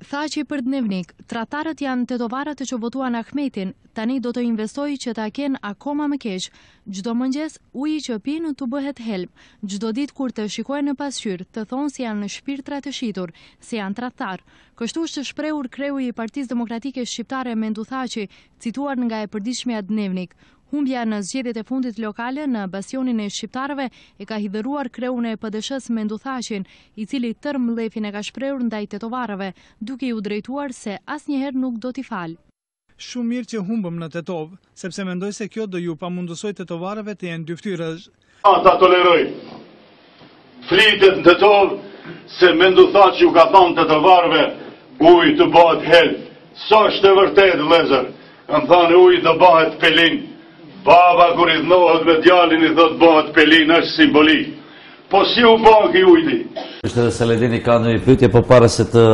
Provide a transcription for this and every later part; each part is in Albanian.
Tha që për Dnevnik, tratarët janë tetovarët që votuan Ahmetin, tani do të investoj që ta kenë akoma më keq. Çdo mëngjes uji që pinë të bëhet helm. Çdo ditë kur të shikojnë në pasqyrë, të thonë se janë në shpirtra të shitur, se janë tradhtar. Kështu është shprehur kreu i Partisë Demokratike Shqiptare Mendu Thaçi, cituar nga e përditshmja Dnevnik. Humbja në zgjedhjet e fundit lokale në bastionin e shqiptarëve e ka hidhëruar kreun e PDSH-s Mendu Thaçin, i cili tërë mllefin e ka shprehur ndaj tetovarëve, duke u drejtuar se asnjëherë nuk do t'i falë. Shumë mirë që humbëm në Tetov, sepse mendoj se kjo do ju pamundësoj tetovarëve të jenë dyftyrësh. Ta toleroj. Flitet në Tetov se Mendu Thaçi u ka thonë tetovarëve uji të bëhet helm. Sa është e vërtetë, vëllezër? Kanë thënë uji të bëhet pelin. Baba kur i dhnohet me djalin i thot bëhet pelin, është simbolik. Po si u bën ky ujti? Është edhe Seledini ka një pyetje, po para se të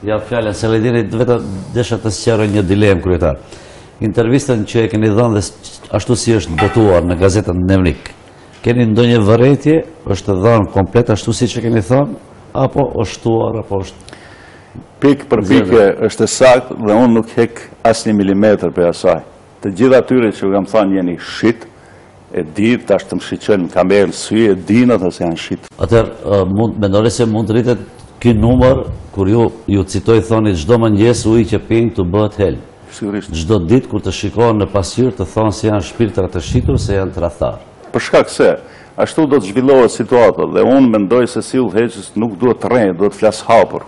jap fjalën Seledinit, vetëm desha të sqaroj një dilemë kryetar. Intervistën që e keni dhënë dhe ashtu si është botuar në gazetën Dnevnik, keni ndonjë vërejtje, është dhënë komplet ashtu siç e keni thënë, apo është shtuar, apo është pikë për pikë është saktë dhe unë nuk hek asnjë milimetër për asaj. Të gjitha atyre që kam thënë jeni shit, e di tash të më shiqojnë në kamerë sy, e din atë se janë shit. Atëherë mendoni se mund të rritet ky numër kur ju citoj thoni çdo mëngjes uji që pinë të bëhet helm. Sigurisht. Çdo ditë kur të shikohen në pasqyrë të thonë se janë shpirtra të shitur, se janë tradhtar. Për shkak se ashtu do të zhvillohet situata dhe unë mendoj se si udhëheqës nuk duhet të rrejë, duhet të flas hapur.